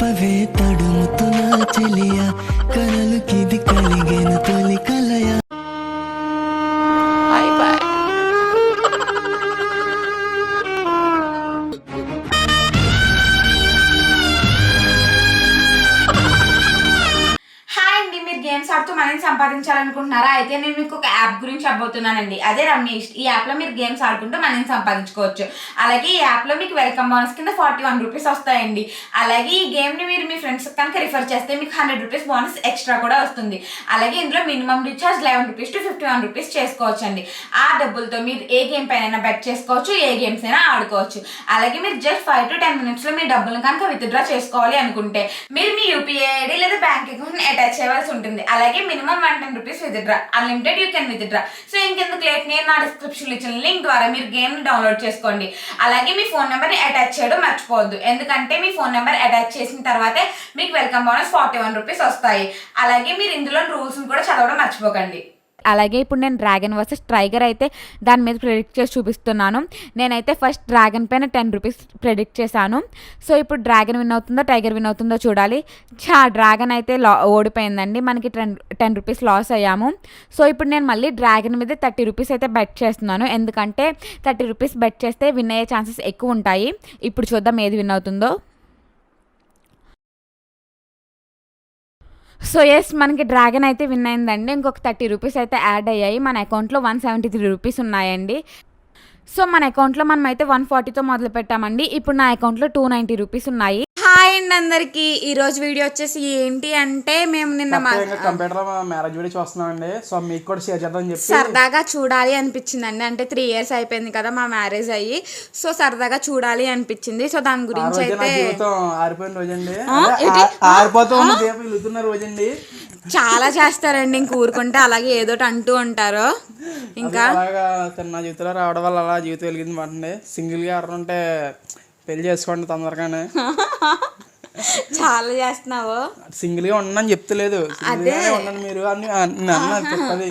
చెప్పవే తడుముతున్నా చెలియా కలలుకిది కలిగేను తొలి కలయా. గేమ్స్ ఆడుతూ మనీ సంపాదించాలనుకుంటున్నారా? అయితే నేను మీకు ఒక యాప్ గురించి చెప్పబోతున్నానండి. అదే రమ్మీస్ట్. ఈ యాప్ లో మీరు గేమ్స్ ఆడుకుంటూ మనీని సంపాదించుకోవచ్చు. అలాగే ఈ యాప్ లో మీకు వెల్కమ్ బోనస్ కింద 41 రూపీస్ వస్తాయండి. అలాగే ఈ గేమ్ ని మీరు మీ ఫ్రెండ్స్ కనుక రిఫర్ చేస్తే మీకు 100 రూపీస్ బోనస్ ఎక్స్ట్రా కూడా వస్తుంది. అలాగే ఇందులో minimum recharge 11 rupees to 51 rupees చేసుకోవచ్చు అండి. ఆ డబ్బులతో మీరు ఏ గేమ్ పైన బెట్ చేసుకోవచ్చు, ఏ గేమ్స్ అయినా ఆడుకోవచ్చు. అలాగే మీరు జస్ట్ 5 to 10 minutes లో మీ డబ్బులను కనుక విత్డ్రా చేసుకోవాలి అనుకుంటే మీరు మీ యూపీఐ ఐడి లేదా బ్యాంక్ అకౌంట్ ని అటాచ్ చేయవలసి ఉంటుంది. అలాగే minimum 110 rupees withdraw, unlimited you can withdraw. So ఇంకెందుకు లేట్, నేను నా డిస్క్రిప్షన్ ఇచ్చిన లింక్ ద్వారా మీరు గేమ్ ని డౌన్లోడ్ చేసుకోండి. అలాగే మీ ఫోన్ నెంబర్ ని అటాచ్ చేయడం మర్చిపోవద్దు, ఎందుకంటే మీ ఫోన్ నెంబర్ అటాచ్ చేసిన తర్వాతే మీకు వెల్కమ్ బోనస్ 41 రూపీస్ వస్తాయి. అలాగే మీరు ఇందులో రూల్స్ కూడా చదవడం మర్చిపోకండి. అలాగే ఇప్పుడు నేను డ్రాగన్ వర్సెస్ టైగర్ అయితే దాని మీద ప్రెడిక్ట్ చేసి చూపిస్తున్నాను. నేనైతే ఫస్ట్ డ్రాగన్ పైన 10 రూపీస్ ప్రెడిక్ట్ చేశాను. సో ఇప్పుడు డ్రాగన్ విన్ అవుతుందో టైగర్ విన్ అవుతుందో చూడాలి. డ్రాగన్ అయితే ఓడిపోయిందండి, మనకి 10 రూపీస్ లాస్ అయ్యాము. సో ఇప్పుడు నేను మళ్ళీ డ్రాగన్ మీద 30 రూపీస్ అయితే బెట్ చేస్తున్నాను, ఎందుకంటే 30 రూపీస్ బెట్ చేస్తే విన్ అయ్యే ఛాన్సెస్ ఎక్కువ ఉంటాయి. ఇప్పుడు చూద్దాం ఏది విన్ అవుతుందో. సో ఎస్, మనకి డ్రాగన్ అయితే విన్ అయిందండి. ఇంకొక 30 రూపీస్ అయితే యాడ్ అయ్యాయి. మన అకౌంట్లో 173 రూపీస్ ఉన్నాయండి. సో మన అకౌంట్లో మనం అయితే 140తో మొదలు పెట్టామండి. ఇప్పుడు నా అకౌంట్లో 290 రూపీస్ ఉన్నాయి. హాయ్ అండి అందరికి. ఈరోజు వీడియో వచ్చేసి ఏంటి అంటే, మేము నిన్న కంప్యూటర్ మ్యారేజ్ వీడియో చూస్తున్నామండి. సో మీకు కూడా షేర్ చేద్దాం చెప్పి సరదాగా చూడాలి అనిపించిందండి. అంటే 3 years అయిపోయింది కదా మా మ్యారేజ్ అయ్యి. సో సరదాగా చూడాలి అనిపించింది. సో దాని గురించి అయితే ఆరిపోయిన రోజండి, ఆరిపోతున్న రోజండి. చాలా చేస్తారండి, ఇంక ఊరుకుంటే అలాగే ఏదోటి అంటూ ఉంటారు. ఇంకా నా జీవితంలో రావడం వల్ల అలా జీవితం వెలిగింది మాట. సింగిల్గా ఎవరు ఉంటే పెళ్లి చేసుకోండి తొందరగానే. చాలా చేస్తున్నావు. సింగిల్ గా ఉండని చెప్తలేదు, ఉండండి మీరు అని చెప్పది.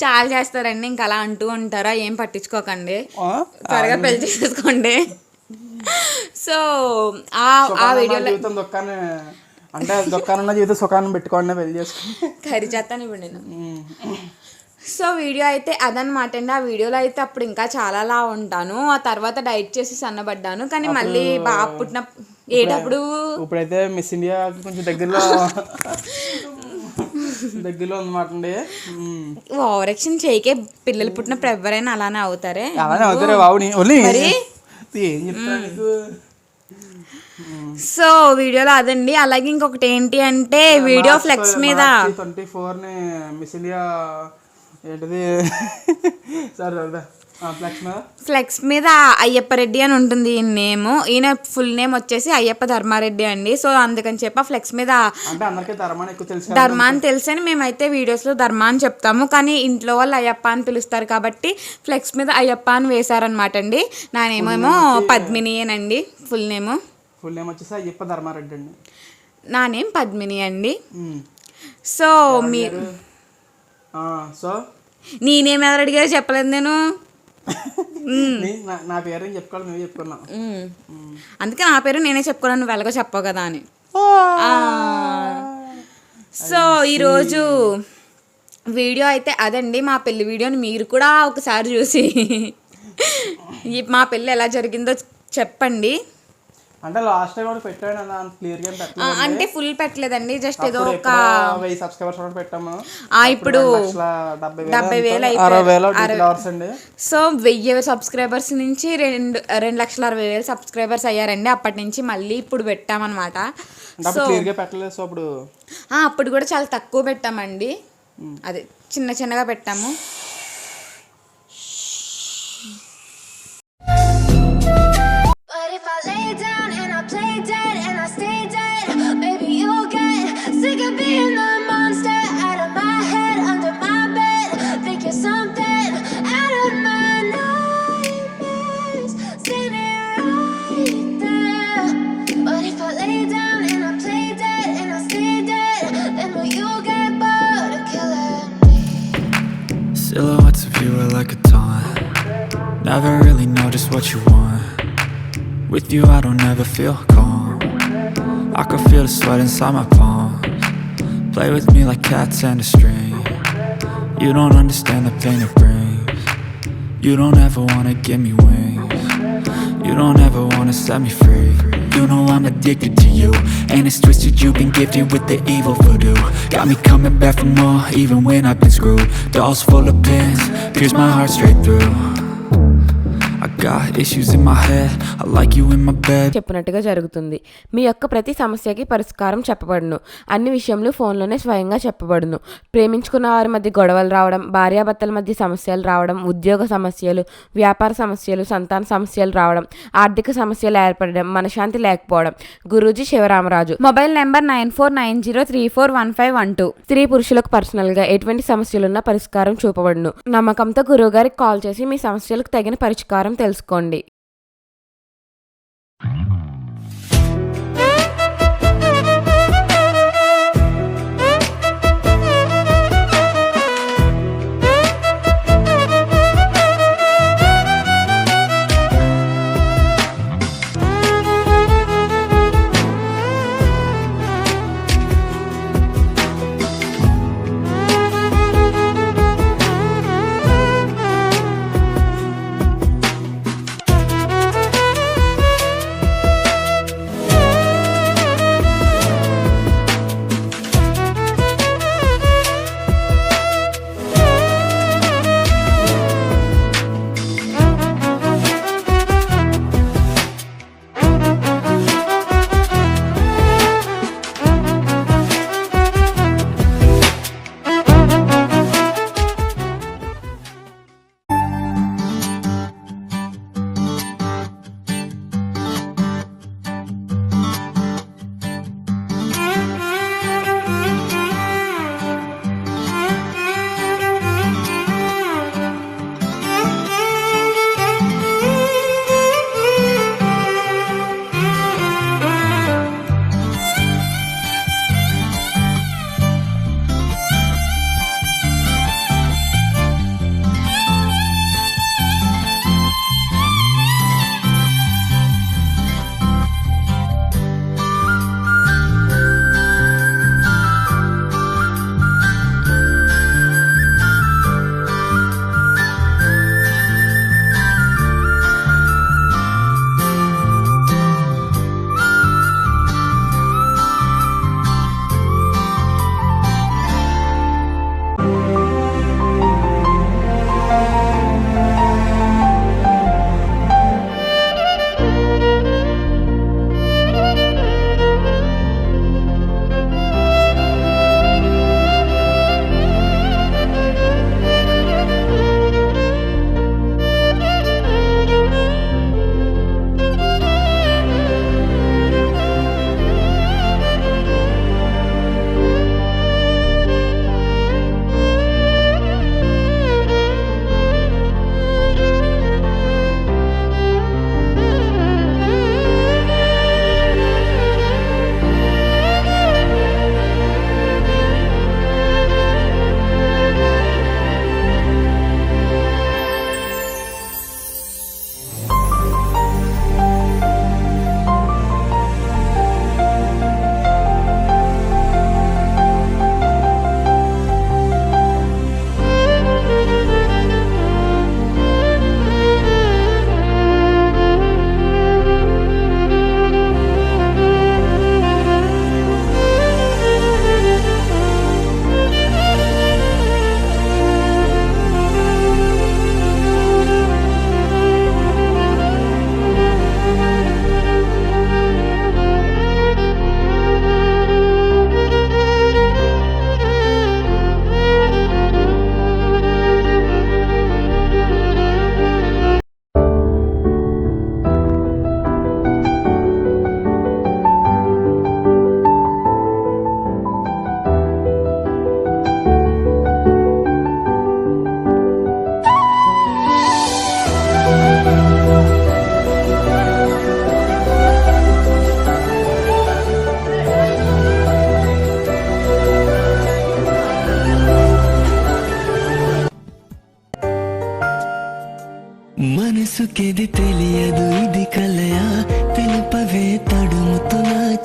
చాలా చేస్తారండి, ఇంకా అలా అంటూ ఉంటారా, ఏం పట్టించుకోకండి, త్వరగా పెళ్లి చేసుకోండి. సో ఆ వీడియోలో జీవితం దుఃఖాన్ని అంటే దుఃఖాన్ని జీవితం సుఖాన్ని పెట్టుకోండి, పెళ్లి చేసుకోండి. కర్రీ చేస్తాను ఇప్పుడు నేను. సో వీడియో అయితే అదనమాట అండి. ఆ వీడియోలో అయితే అప్పుడు ఇంకా చాలా లా ఉంటాను, ఆ తర్వాత డైట్ చేసి సన్నబడ్డాను. కానీ మళ్ళీ బాగా పుట్టిన ఏటప్పుడు ఇప్పుడైతే మిస్ ఇండియా కొంచెం దగ్గరలో ఉందన్నమాట అండి. ఓవర్ యాక్షన్ చేయకే, పిల్లలు పుట్టినప్పుడు ఎవరైనా అలానే అవుతారే. అలానే అవుతారే బాబుని. మరి ఏం చెప్తాను. సో వీడియోలో అదండి. అలాగే ఇంకొకటి ఏంటి అంటే, వీడియో ఫ్లెక్స్ మీద 24 మిస్ ఇండియా ఏంటిది ఫ్లెక్స్ మీద అయ్యప్ప రెడ్డి అని ఉంటుంది ఈయన నేమ్. ఈయన ఫుల్ నేమ్ వచ్చేసి అయ్యప్ప ధర్మారెడ్డి అండి. సో అందుకని చెప్పి ఫ్లెక్స్ మీద ధర్మ అని తెలుసని మేమైతే వీడియోస్లో ధర్మ అని చెప్తాము, కానీ ఇంట్లో వాళ్ళు అయ్యప్ప అని పిలుస్తారు కాబట్టి ఫ్లెక్స్ మీద అయ్యప్ప అని వేశారనమాట అండి. నా నేమేమో పద్మినియేనండి. ఫుల్ నేమ్ వచ్చేసి అయ్యప్ప ధర్మారెడ్డి అండి. నా నేమ్ పద్మిని అండి. సో మీరు నేనేం ఎవరు అడిగారో చెప్పలేదు నేను. నా పేరు చెప్పుకోవాలి, నువ్వు చెప్పుకున్నా, అందుకే నా పేరు నేనే చెప్పుకున్నాను, నువ్వు ఎలాగో చెప్పవు కదా అని. సో ఈరోజు వీడియో అయితే అదండి. మా పెళ్లి వీడియోని మీరు కూడా ఒకసారి చూసి మా పెళ్ళి ఎలా జరిగిందో చెప్పండి. అంటే లాస్ట్ టైం పెట్టాను అంత క్లియర్ గా పెట్టలేదు, అంటే ఫుల్ పెట్టలేదండి, జస్ట్ ఏదో ఒక 1000 సబ్స్క్రైబర్స్ పెట్టాము. ఇప్పుడు 70,000 అండి. సో 1000 సబ్స్క్రైబర్స్ నుంచి 2,60,000 సబ్స్క్రైబర్స్ అయ్యారండి. అప్పటి నుంచి మళ్ళీ ఇప్పుడు పెట్టామన్నమాట. సో పెట్టలేదు. సో అప్పుడు కూడా చాలా తక్కువ పెట్టామండి, అదే చిన్నగా పెట్టాము. Silhouettes of you are like a taunt. Never really know just what you want. With you I don't ever feel calm. I can feel the sweat inside my palms. Play with me like cats and a string. You don't understand the pain it brings. You don't ever wanna give me wings. You don't ever wanna set me free. You know I'm addicted to you, and it's twisted, you've been gifted with the evil voodoo. Got me coming back for more, even when I've been screwed. Dolls full of pins, pierce my heart straight through. I got issues in my head, I like you in my bed. చెప్పినట్టుగా జరుగుతుంది. మీ యొక్క ప్రతి సమస్యకి పరిష్కారం చెప్పబడును. అన్ని విషయంలో ఫోన్లోనే స్వయంగా చెప్పబడును. ప్రేమించుకున్న వారి మధ్య గొడవలు రావడం, భార్యాభర్తల మధ్య సమస్యలు రావడం, ఉద్యోగ సమస్యలు, వ్యాపార సమస్యలు, సంతాన సమస్యలు రావడం, ఆర్థిక సమస్యలు ఏర్పడడం, మనశ్శాంతి లేకపోవడం. గురూజీ శివరామరాజు. Mobile number 9490341512. స్త్రీ పురుషులకు పర్సనల్ గా ఎటువంటి సమస్యలున్నా పరిష్కారం చూపబడును. నమ్మకంతో గురువు గారికి కాల్ చేసి మీ సమస్యలకు తగిన పరిష్కారం తెలుసుకోండి.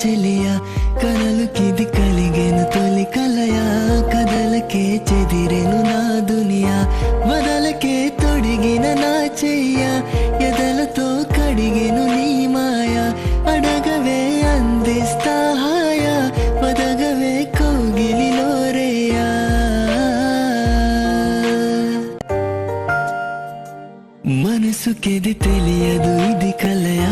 చెలియా కలలుకిది కలిగేను తొలి కలయా కదలకే చెదిరెను నా దునియా వదలకే తొడిగిన నా చెయ్య ఎదలతో కడిగెను నీ మాయా అడగవే అందిస్తా హాయా వదగవే కోగిలిలో రేయా మనసుకిది తెలియదు ఇది కలయా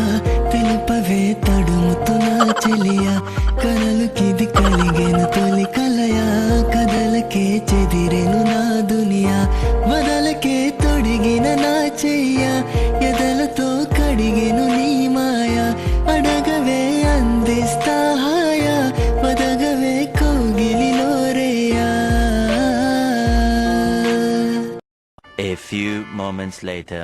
తెలుపవే తడుముతున్నా చెలియా కలలుకిది కలిగేను తొలి కలయా కదలకే చెదిరెను నా దునియా వదలకే తొడిగిన నా చెయ్య ఎదలతో కడిగెను నీ మాయా అడగవే అందిస్తా హాయా వదగవే కోగిలిలో రేయా A few moments later.